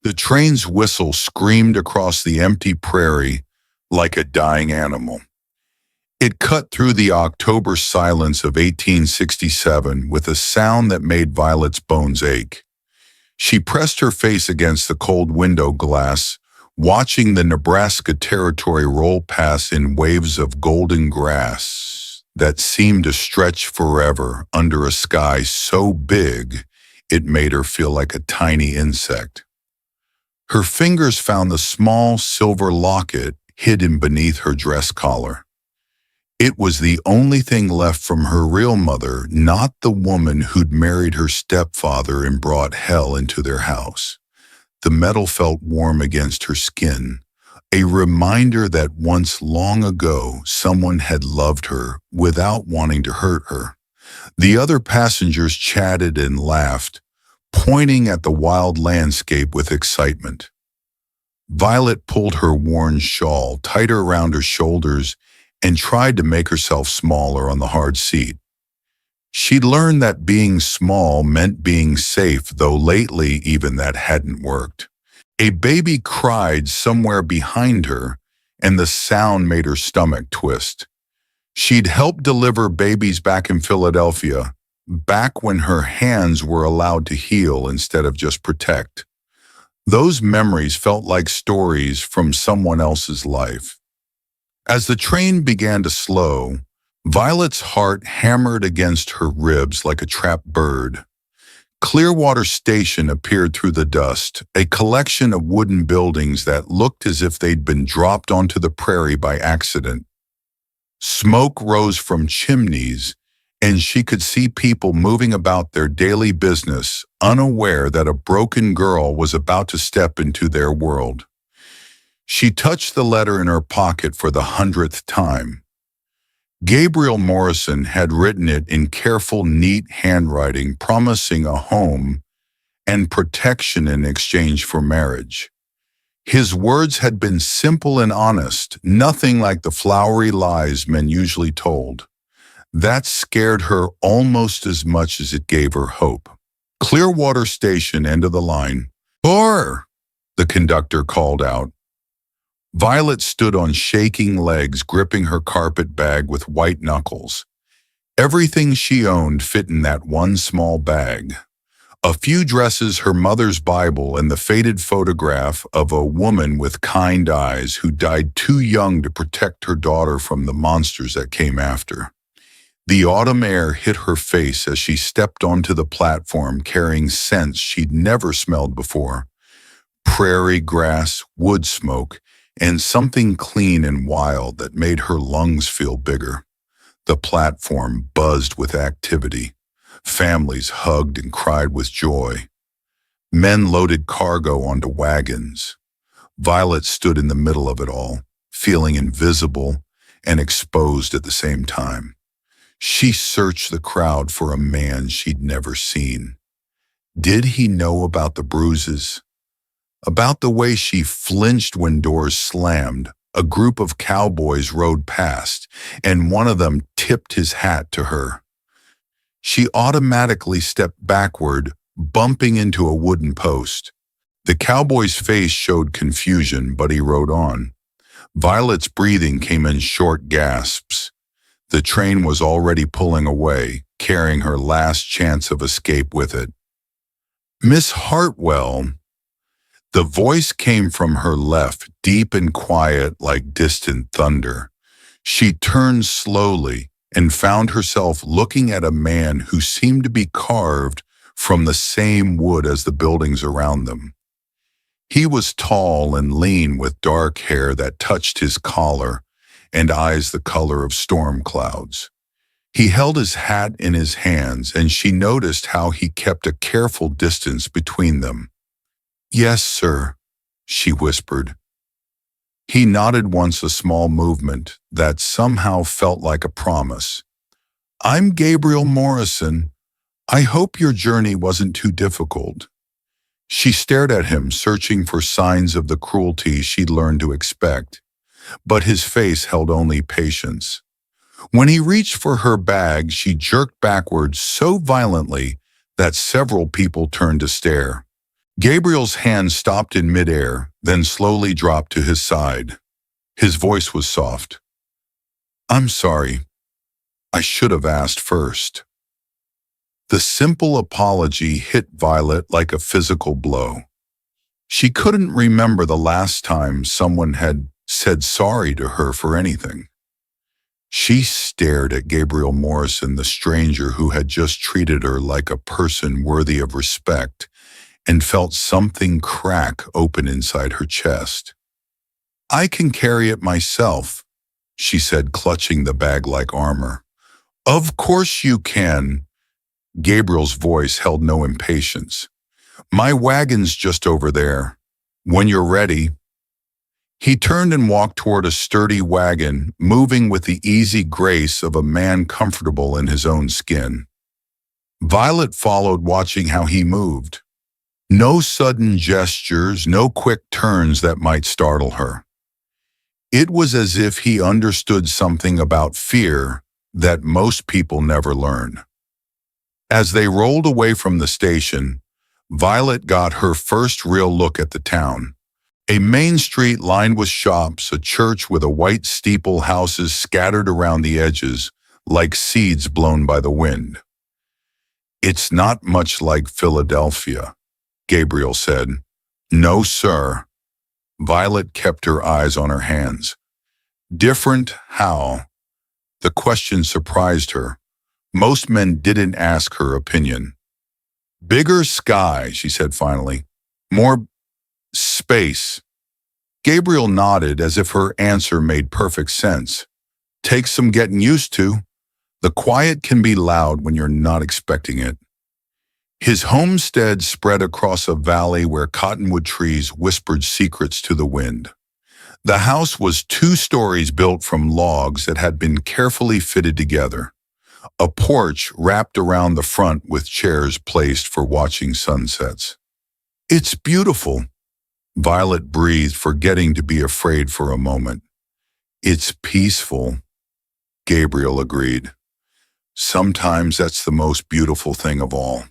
The train's whistle screamed across the empty prairie like a dying animal. It cut through the October silence of 1867 with a sound that made Violet's bones ache. She pressed her face against the cold window glass, watching the Nebraska territory roll past in waves of golden grass that seemed to stretch forever under a sky so big it made her feel like a tiny insect. Her fingers found the small silver locket hidden beneath her dress collar. It was the only thing left from her real mother, not the woman who'd married her stepfather and brought hell into their house. The metal felt warm against her skin, a reminder that once long ago someone had loved her without wanting to hurt her. The other passengers chatted and laughed, pointing at the wild landscape with excitement. Violet pulled her worn shawl tighter around her shoulders and tried to make herself smaller on the hard seat. She'd learned that being small meant being safe, though lately even that hadn't worked. A baby cried somewhere behind her, and the sound made her stomach twist. She'd helped deliver babies back in Philadelphia, back when her hands were allowed to heal instead of just protect. Those memories felt like stories from someone else's life. As the train began to slow, Violet's heart hammered against her ribs like a trapped bird. Clearwater Station appeared through the dust, a collection of wooden buildings that looked as if they'd been dropped onto the prairie by accident. Smoke rose from chimneys, and she could see people moving about their daily business, unaware that a broken girl was about to step into their world. She touched the letter in her pocket for the 100th time. Gabriel Morrison had written it in careful, neat handwriting, promising a home and protection in exchange for marriage. His words had been simple and honest, nothing like the flowery lies men usually told. That scared her almost as much as it gave her hope. Clearwater Station, end of the line. "Door!" the conductor called out. Violet stood on shaking legs, gripping her carpet bag with white knuckles. Everything she owned fit in that one small bag. A few dresses, her mother's Bible, and the faded photograph of a woman with kind eyes who died too young to protect her daughter from the monsters that came after. The autumn air hit her face as she stepped onto the platform carrying scents she'd never smelled before. Prairie grass, wood smoke, and something clean and wild that made her lungs feel bigger. The platform buzzed with activity. Families hugged and cried with joy. Men loaded cargo onto wagons. Violet stood in the middle of it all, feeling invisible and exposed at the same time. She searched the crowd for a man she'd never seen. Did he know about the bruises? About the way she flinched when doors slammed? A group of cowboys rode past, and one of them tipped his hat to her. She automatically stepped backward, bumping into a wooden post. The cowboy's face showed confusion, but he rode on. Violet's breathing came in short gasps. The train was already pulling away, carrying her last chance of escape with it. "Miss Hartwell." The voice came from her left, deep and quiet like distant thunder. She turned slowly and found herself looking at a man who seemed to be carved from the same wood as the buildings around them. He was tall and lean with dark hair that touched his collar and eyes the color of storm clouds. He held his hat in his hands, and she noticed how he kept a careful distance between them. "Yes, sir," she whispered. He nodded once, a small movement that somehow felt like a promise. "I'm Gabriel Morrison. I hope your journey wasn't too difficult." She stared at him, searching for signs of the cruelty she'd learned to expect, but his face held only patience. When he reached for her bag, she jerked backward so violently that several people turned to stare. Gabriel's hand stopped in midair, then slowly dropped to his side. His voice was soft. "I'm sorry. I should have asked first." The simple apology hit Violet like a physical blow. She couldn't remember the last time someone had said sorry to her for anything. She stared at Gabriel Morrison, the stranger who had just treated her like a person worthy of respect, and felt something crack open inside her chest. "I can carry it myself," she said, clutching the bag like armor. "Of course you can." Gabriel's voice held no impatience. "My wagon's just over there. When you're ready." He turned and walked toward a sturdy wagon, moving with the easy grace of a man comfortable in his own skin. Violet followed, watching how he moved. No sudden gestures, no quick turns that might startle her. It was as if he understood something about fear that most people never learn. As they rolled away from the station, Violet got her first real look at the town. A main street lined with shops, a church with a white steeple, houses scattered around the edges like seeds blown by the wind. "It's not much like Philadelphia," Gabriel said. "No, sir." Violet kept her eyes on her hands. "Different how?" The question surprised her. Most men didn't ask her opinion. "Bigger sky," she said finally. "More space." Gabriel nodded as if her answer made perfect sense. "Takes some getting used to. The quiet can be loud when you're not expecting it." His homestead spread across a valley where cottonwood trees whispered secrets to the wind. The house was 2 stories built from logs that had been carefully fitted together. A porch wrapped around the front with chairs placed for watching sunsets. "It's beautiful," Violet breathed, forgetting to be afraid for a moment. "It's peaceful," Gabriel agreed. "Sometimes that's the most beautiful thing of all."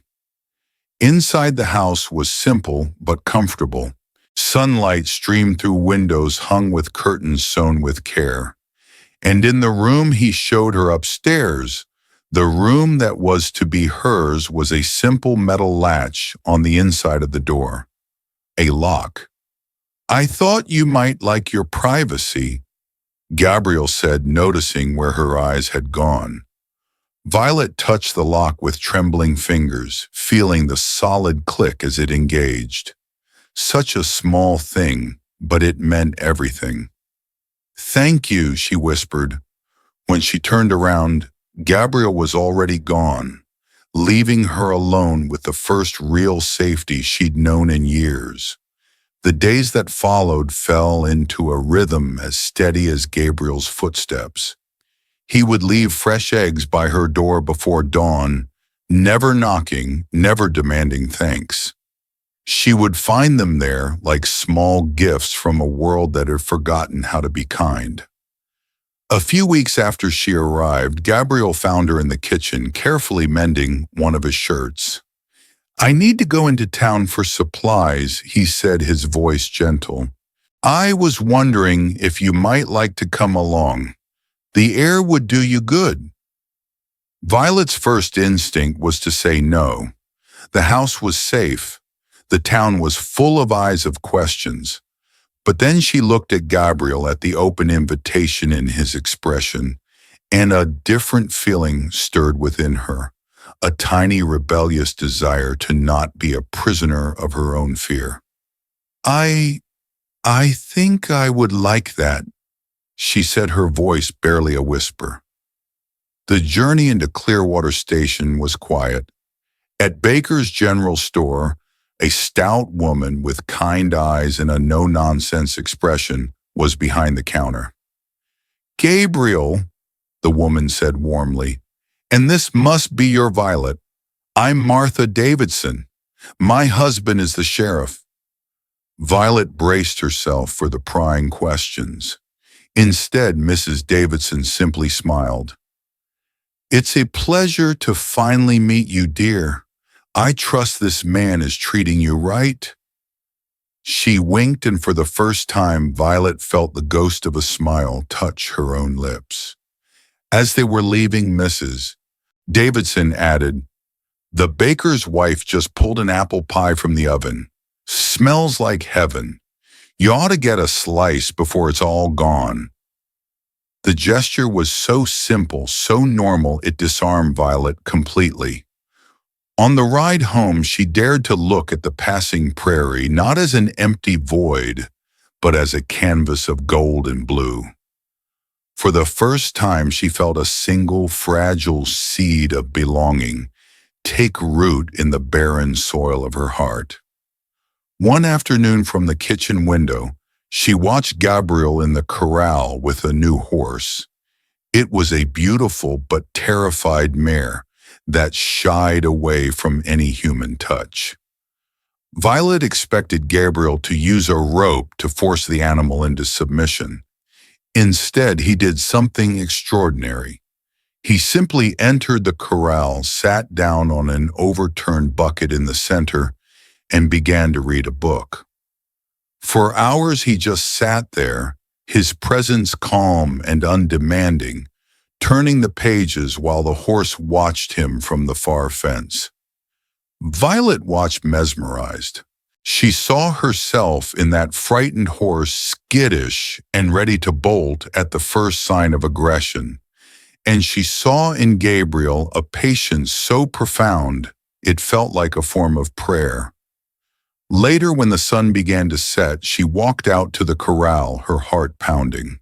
Inside the house was simple but comfortable. Sunlight streamed through windows hung with curtains sewn with care. And in the room he showed her upstairs, the room that was to be hers, was a simple metal latch on the inside of the door. A lock. "I thought you might like your privacy," Gabriel said, noticing where her eyes had gone. Violet touched the lock with trembling fingers, feeling the solid click as it engaged. Such a small thing, but it meant everything. "Thank you," she whispered. When she turned around, Gabriel was already gone, leaving her alone with the first real safety she'd known in years. The days that followed fell into a rhythm as steady as Gabriel's footsteps. He would leave fresh eggs by her door before dawn, never knocking, never demanding thanks. She would find them there like small gifts from a world that had forgotten how to be kind. A few weeks after she arrived, Gabriel found her in the kitchen, carefully mending one of his shirts. "I need to go into town for supplies," he said, his voice gentle. "I was wondering if you might like to come along. The air would do you good." Violet's first instinct was to say no. The house was safe. The town was full of eyes of questions. But then she looked at Gabriel, at the open invitation in his expression, and a different feeling stirred within her, a tiny rebellious desire to not be a prisoner of her own fear. I think I would like that," she said, her voice barely a whisper. The journey into Clearwater Station was quiet. At Baker's General Store, a stout woman with kind eyes and a no-nonsense expression was behind the counter. "Gabriel," the woman said warmly, "and this must be your Violet. I'm Martha Davidson. My husband is the sheriff." Violet braced herself for the prying questions. Instead, Mrs. Davidson simply smiled. "It's a pleasure to finally meet you, dear. I trust this man is treating you right." She winked, and for the first time, Violet felt the ghost of a smile touch her own lips. As they were leaving, Mrs. Davidson added, "The baker's wife just pulled an apple pie from the oven. Smells like heaven. You ought to get a slice before it's all gone." The gesture was so simple, so normal, it disarmed Violet completely. On the ride home, she dared to look at the passing prairie not as an empty void, but as a canvas of gold and blue. For the first time, she felt a single fragile seed of belonging take root in the barren soil of her heart. One afternoon from the kitchen window, she watched Gabriel in the corral with a new horse. It was a beautiful but terrified mare that shied away from any human touch. Violet expected Gabriel to use a rope to force the animal into submission. Instead, he did something extraordinary. He simply entered the corral, sat down on an overturned bucket in the center, and began to read a book. For hours he just sat there, his presence calm and undemanding, turning the pages while the horse watched him from the far fence. Violet watched mesmerized. She saw herself in that frightened horse, skittish and ready to bolt at the first sign of aggression. And she saw in Gabriel a patience so profound it felt like a form of prayer. Later, when the sun began to set, she walked out to the corral, her heart pounding.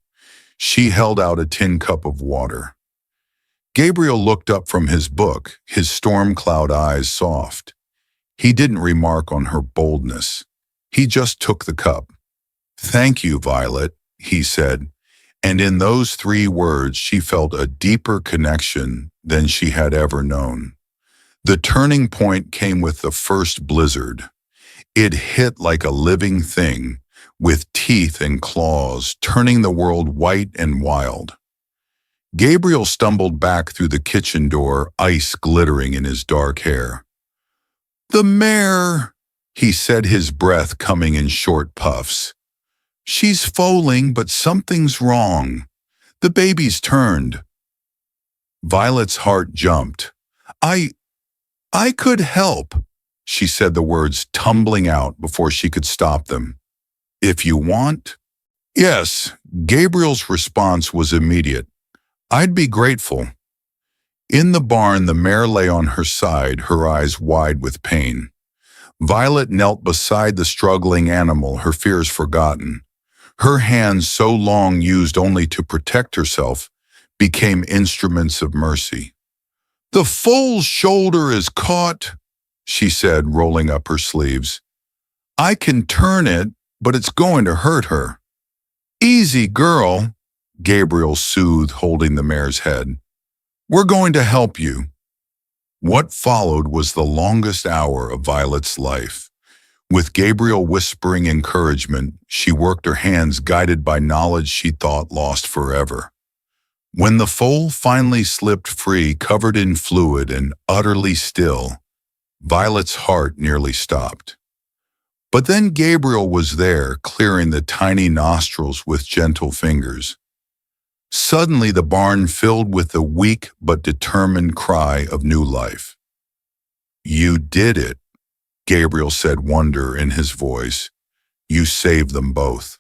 She held out a tin cup of water. Gabriel looked up from his book, his storm cloud eyes soft. He didn't remark on her boldness. He just took the cup. "Thank you, Violet," he said, and in those 3 words she felt a deeper connection than she had ever known. The turning point came with the first blizzard. It hit like a living thing, with teeth and claws, turning the world white and wild. Gabriel stumbled back through the kitchen door, ice glittering in his dark hair. "The mare," he said, his breath coming in short puffs. "She's foaling, but something's wrong. The baby's turned." Violet's heart jumped. I could help," she said, the words tumbling out before she could stop them. "If you want?" "Yes." Gabriel's response was immediate. "I'd be grateful." In the barn, the mare lay on her side, her eyes wide with pain. Violet knelt beside the struggling animal, her fears forgotten. Her hands, so long used only to protect herself, became instruments of mercy. "The foal's shoulder is caught," she said, rolling up her sleeves. "I can turn it, but it's going to hurt her." "Easy, girl," Gabriel soothed, holding the mare's head. "We're going to help you." What followed was the longest hour of Violet's life. With Gabriel whispering encouragement, she worked her hands, guided by knowledge she thought lost forever. When the foal finally slipped free, covered in fluid and utterly still, Violet's heart nearly stopped. But then Gabriel was there, clearing the tiny nostrils with gentle fingers. Suddenly the barn filled with the weak but determined cry of new life. "You did it," Gabriel said, wonder in his voice. "You saved them both."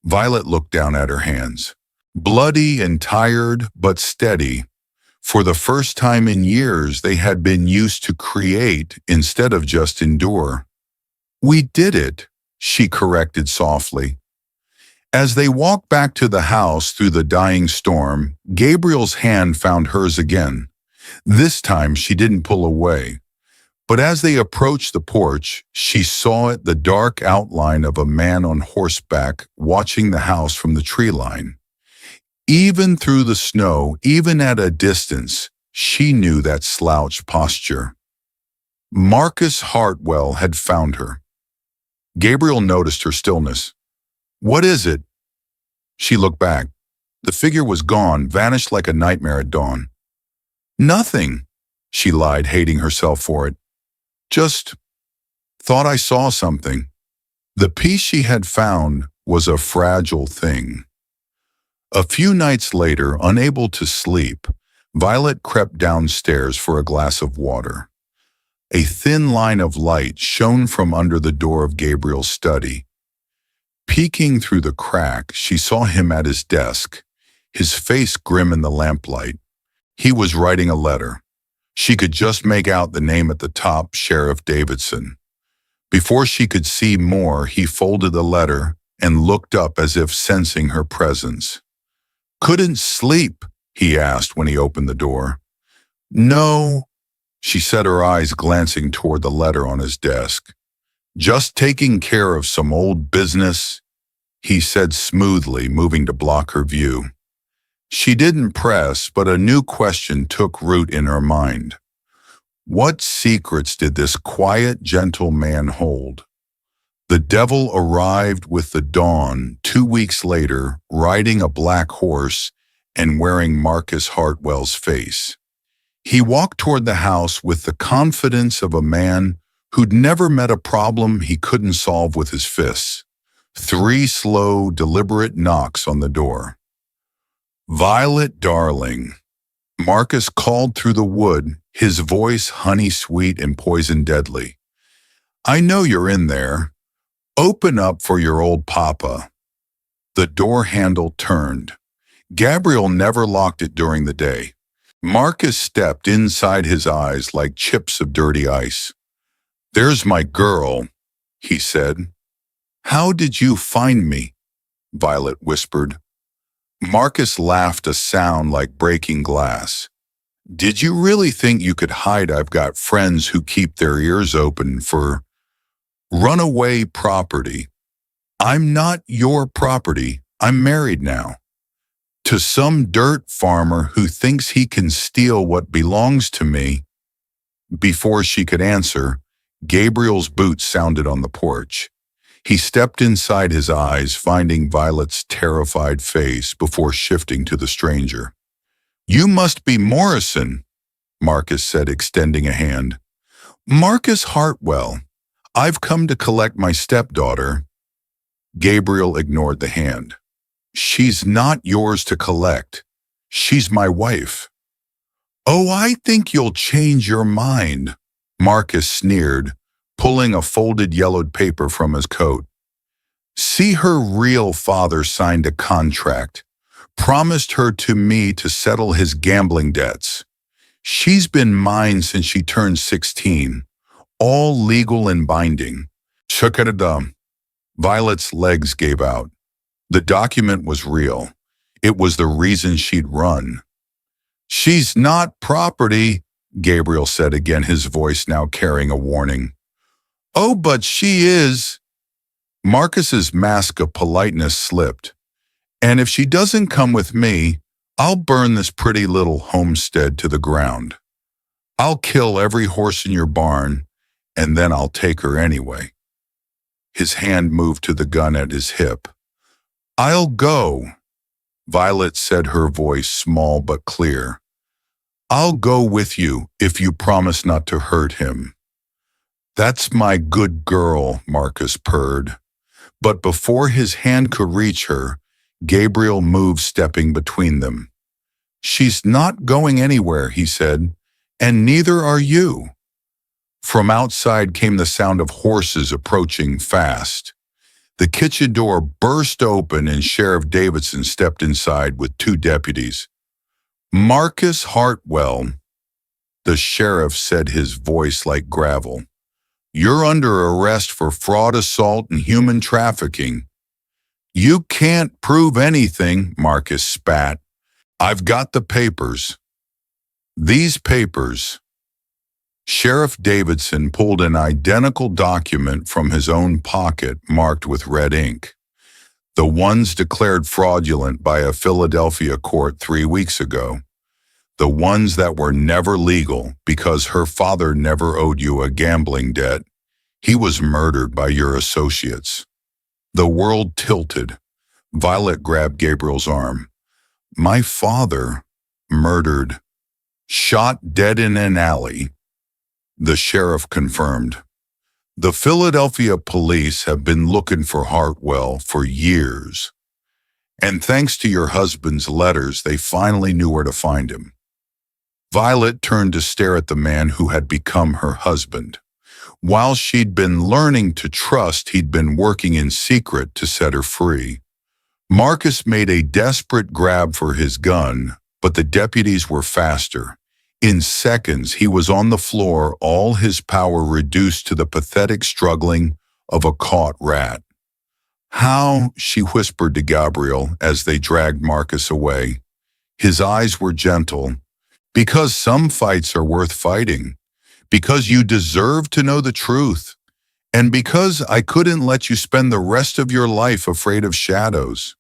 Violet looked down at her hands. Bloody and tired, but steady. For the first time in years, they had been used to create instead of just endure. "We did it," she corrected softly. As they walked back to the house through the dying storm, Gabriel's hand found hers again. This time she didn't pull away. But as they approached the porch, she saw it, the dark outline of a man on horseback watching the house from the tree line. Even through the snow, even at a distance, she knew that slouched posture. Marcus Hartwell had found her. Gabriel noticed her stillness. "What is it?" She looked back. The figure was gone, vanished like a nightmare at dawn. "Nothing," she lied, hating herself for it. Just thought I saw something. The piece she had found was a fragile thing. A few nights later, unable to sleep, Violet crept downstairs for a glass of water. A thin line of light shone from under the door of Gabriel's study. Peeking through the crack, she saw him at his desk, his face grim in the lamplight. He was writing a letter. She could just make out the name at the top, Sheriff Davidson. Before she could see more, he folded the letter and looked up as if sensing her presence. "Couldn't sleep?" he asked when he opened the door. "No," she said, her eyes glancing toward the letter on his desk. "Just taking care of some old business," he said smoothly, moving to block her view. She didn't press, but a new question took root in her mind. What secrets did this quiet, gentle man hold? The devil arrived with the dawn 2 weeks later, riding a black horse and wearing Marcus Hartwell's face. He walked toward the house with the confidence of a man who'd never met a problem he couldn't solve with his fists. 3 slow, deliberate knocks on the door. "Violet, darling," Marcus called through the wood, his voice honey-sweet and poison-deadly. "I know you're in there. Open up for your old papa." The door handle turned. Gabriel never locked it during the day. Marcus stepped inside, his eyes like chips of dirty ice. "There's my girl," he said. "How did you find me?" Violet whispered. Marcus laughed, a sound like breaking glass. "Did you really think you could hide? I've got friends who keep their ears open for runaway property." "I'm not your property. I'm married now. To some dirt farmer who thinks he can steal what belongs to me." Before she could answer, Gabriel's boots sounded on the porch. He stepped inside, his eyes finding Violet's terrified face before shifting to the stranger. "You must be Morrison," Marcus said, extending a hand. "Marcus Hartwell. I've come to collect my stepdaughter." Gabriel ignored the hand. "She's not yours to collect. She's my wife." "Oh, I think you'll change your mind," Marcus sneered, pulling a folded yellowed paper from his coat. "See, her real father signed a contract, promised her to me to settle his gambling debts. She's been mine since she turned 16, all legal and binding." Shukadadum. Violet's legs gave out. The document was real. It was the reason she'd run. "She's not property," Gabriel said again, his voice now carrying a warning. "Oh, but she is." Marcus's mask of politeness slipped. "And if she doesn't come with me, I'll burn this pretty little homestead to the ground. I'll kill every horse in your barn, and then I'll take her anyway." His hand moved to the gun at his hip. "I'll go," Violet said, her voice small but clear. "I'll go with you if you promise not to hurt him." "That's my good girl," Marcus purred. But before his hand could reach her, Gabriel moved, stepping between them. "She's not going anywhere," he said, "and neither are you." From outside came the sound of horses approaching fast. The kitchen door burst open and Sheriff Davidson stepped inside with 2 deputies. "Marcus Hartwell," the sheriff said, his voice like gravel. "You're under arrest for fraud, assault, and human trafficking." "You can't prove anything," Marcus spat. "I've got the papers." "These papers." Sheriff Davidson pulled an identical document from his own pocket marked with red ink. The ones declared fraudulent by a Philadelphia court 3 weeks ago. The ones that were never legal because her father never owed you a gambling debt. He was murdered by your associates. The world tilted. Violet grabbed Gabriel's arm. "My father, murdered, shot dead in an alley." The sheriff confirmed. The Philadelphia police have been looking for Hartwell for years, and thanks to your husband's letters, they finally knew where to find him. Violet turned to stare at the man who had become her husband. While she'd been learning to trust, he'd been working in secret to set her free. Marcus made a desperate grab for his gun, but the deputies were faster. In seconds, he was on the floor, all his power reduced to the pathetic struggling of a caught rat. "How?" she whispered to Gabriel as they dragged Marcus away. His eyes were gentle. "Because some fights are worth fighting. Because you deserve to know the truth. And because I couldn't let you spend the rest of your life afraid of shadows."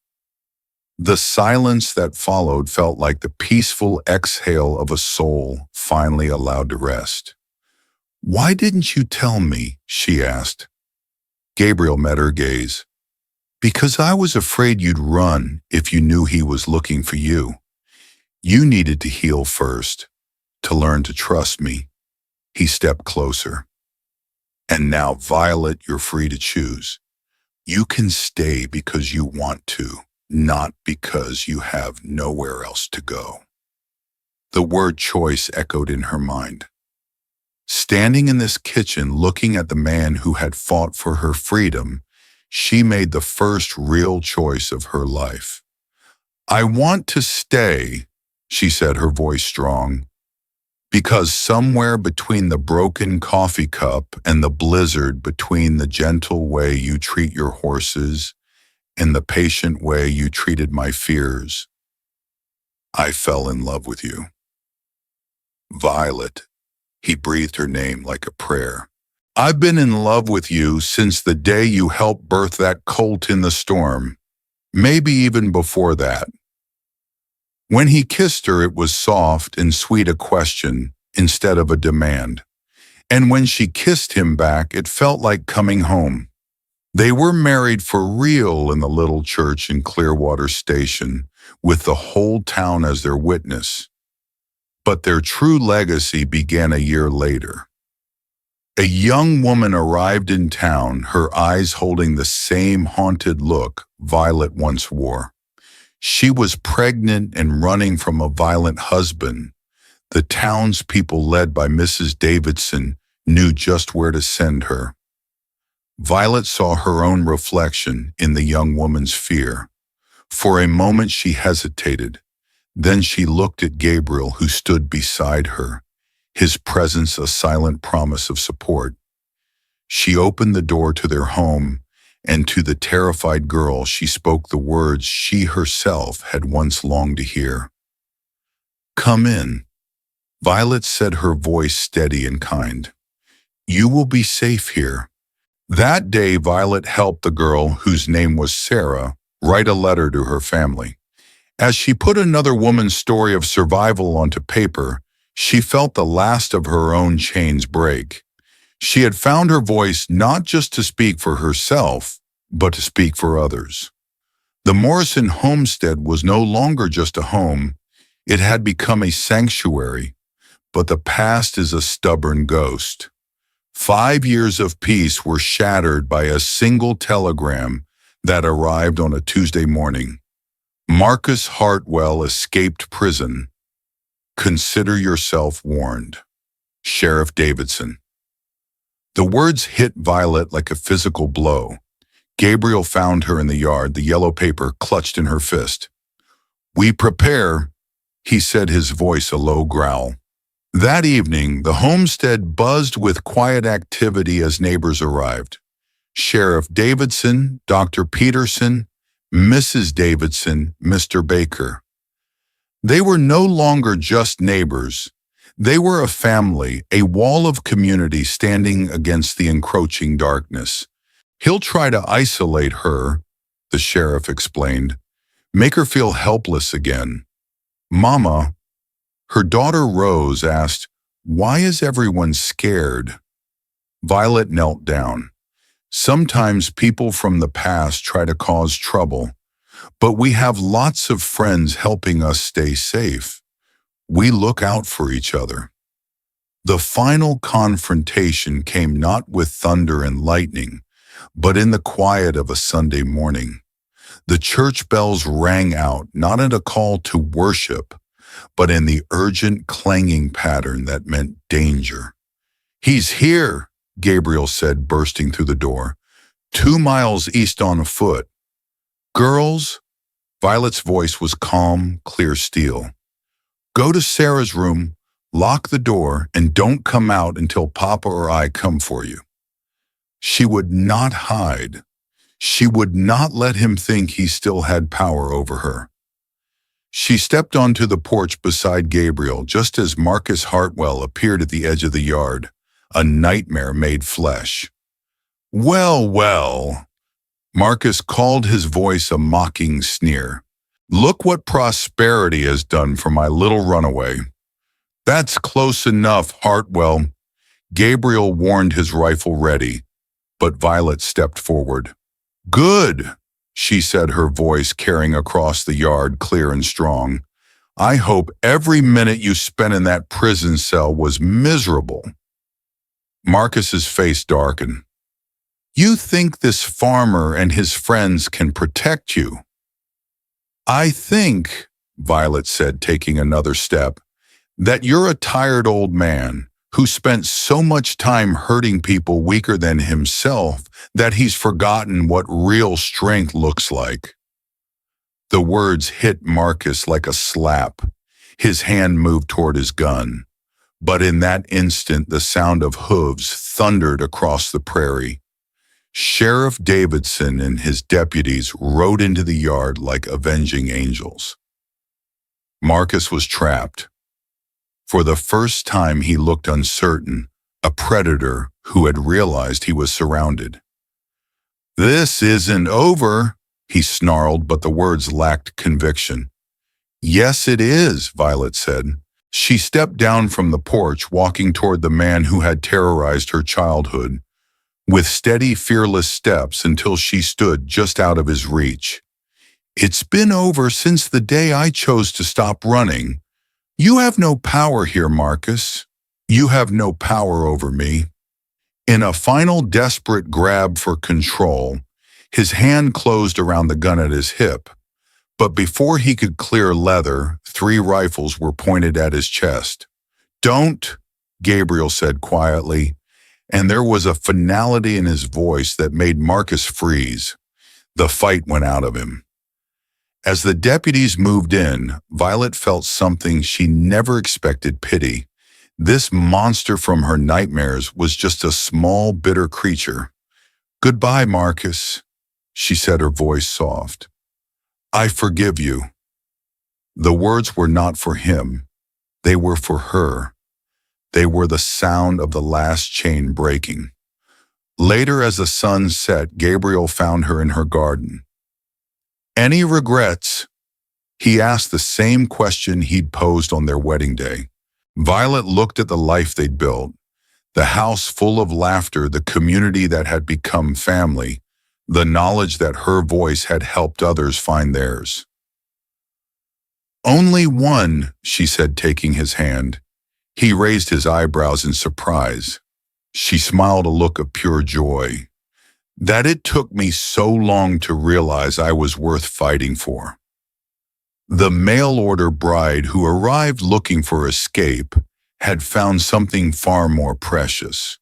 The silence that followed felt like the peaceful exhale of a soul finally allowed to rest. "Why didn't you tell me?" she asked. Gabriel met her gaze. "Because I was afraid you'd run if you knew he was looking for you. You needed to heal first, to learn to trust me." He stepped closer. "And now, Violet, you're free to choose. You can stay because you want to, not because you have nowhere else to go." The word choice echoed in her mind. Standing in this kitchen looking at the man who had fought for her freedom, she made the first real choice of her life. "I want to stay," she said, her voice strong, "because somewhere between the broken coffee cup and the blizzard, between the gentle way you treat your horses and the patient way you treated my fears, I fell in love with you." "Violet," he breathed her name like a prayer. "I've been in love with you since the day you helped birth that colt in the storm, maybe even before that." When he kissed her, it was soft and sweet, a question instead of a demand. And when she kissed him back, it felt like coming home. They were married for real in the little church in Clearwater Station, with the whole town as their witness. But their true legacy began a year later. A young woman arrived in town, her eyes holding the same haunted look Violet once wore. She was pregnant and running from a violent husband. The townspeople, led by Mrs. Davidson, knew just where to send her. Violet saw her own reflection in the young woman's fear. For a moment she hesitated. Then she looked at Gabriel, who stood beside her, his presence a silent promise of support. She opened the door to their home, and to the terrified girl she spoke the words she herself had once longed to hear. "Come in." Violet said, her voice steady and kind. "You will be safe here." That day, Violet helped the girl, whose name was Sarah, write a letter to her family. As she put another woman's story of survival onto paper, she felt the last of her own chains break. She had found her voice not just to speak for herself, but to speak for others. The Morrison homestead was no longer just a home. It had become a sanctuary, but the past is a stubborn ghost. 5 years of peace were shattered by a single telegram that arrived on a Tuesday morning. "Marcus Hartwell escaped prison. Consider yourself warned. Sheriff Davidson." The words hit Violet like a physical blow. Gabriel found her in the yard, the yellow paper clutched in her fist. "We prepare," he said, his voice a low growl. That evening, the homestead buzzed with quiet activity as neighbors arrived. Sheriff Davidson, Dr. Peterson, Mrs. Davidson, Mr. Baker. They were no longer just neighbors. They were a family, a wall of community standing against the encroaching darkness. "He'll try to isolate her," the sheriff explained. "Make her feel helpless again." "Mama," her daughter Rose asked, "why is everyone scared?" Violet knelt down. "Sometimes people from the past try to cause trouble, but we have lots of friends helping us stay safe. We look out for each other." The final confrontation came not with thunder and lightning, but in the quiet of a Sunday morning. The church bells rang out, not in a call to worship, but in the urgent clanging pattern that meant danger. "He's here," Gabriel said, bursting through the door. 2 miles east on foot. "Girls," Violet's voice was calm, clear steel. "Go to Sarah's room, lock the door, and don't come out until Papa or I come for you." She would not hide. She would not let him think he still had power over her. She stepped onto the porch beside Gabriel just as Marcus Hartwell appeared at the edge of the yard, a nightmare made flesh. "Well, well," Marcus called, his voice a mocking sneer. "Look what prosperity has done for my little runaway." "That's close enough, Hartwell." Gabriel warned, his rifle ready, but Violet stepped forward. "Good," she said, her voice carrying across the yard, clear and strong. "I hope every minute you spent in that prison cell was miserable." Marcus's face darkened. "You think this farmer and his friends can protect you?" "I think," Violet said, taking another step, "that you're a tired old man who spent so much time hurting people weaker than himself that he's forgotten what real strength looks like." The words hit Marcus like a slap. His hand moved toward his gun. But in that instant, the sound of hooves thundered across the prairie. Sheriff Davidson and his deputies rode into the yard like avenging angels. Marcus was trapped. For the first time, he looked uncertain, a predator who had realized he was surrounded. "This isn't over," he snarled, but the words lacked conviction. "Yes, it is," Violet said. She stepped down from the porch, walking toward the man who had terrorized her childhood, with steady, fearless steps until she stood just out of his reach. "It's been over since the day I chose to stop running. You have no power here, Marcus. You have no power over me." In a final desperate grab for control, his hand closed around the gun at his hip. But before he could clear leather, 3 rifles were pointed at his chest. "Don't," Gabriel said quietly, and there was a finality in his voice that made Marcus freeze. The fight went out of him. As the deputies moved in, Violet felt something she never expected: pity. This monster from her nightmares was just a small, bitter creature. "Goodbye, Marcus," she said, her voice soft. "I forgive you." The words were not for him. They were for her. They were the sound of the last chain breaking. Later, as the sun set, Gabriel found her in her garden. "Any regrets?" He asked the same question he'd posed on their wedding day. Violet looked at the life they'd built, the house full of laughter, the community that had become family, the knowledge that her voice had helped others find theirs. "Only one," she said, taking his hand. He raised his eyebrows in surprise. She smiled, a look of pure joy. "That it took me so long to realize I was worth fighting for." The mail-order bride who arrived looking for escape had found something far more precious.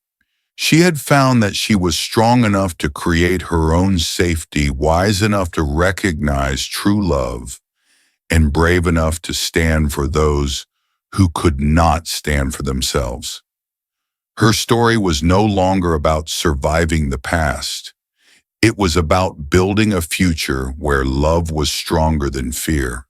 She had found that she was strong enough to create her own safety, wise enough to recognize true love, and brave enough to stand for those who could not stand for themselves. Her story was no longer about surviving the past. It was about building a future where love was stronger than fear,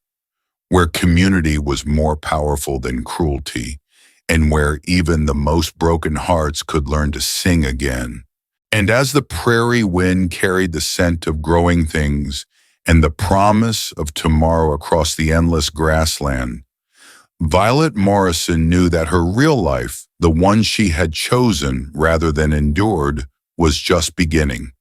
where community was more powerful than cruelty, and where even the most broken hearts could learn to sing again. And as the prairie wind carried the scent of growing things and the promise of tomorrow across the endless grassland, Violet Morrison knew that her real life, the one she had chosen rather than endured, was just beginning.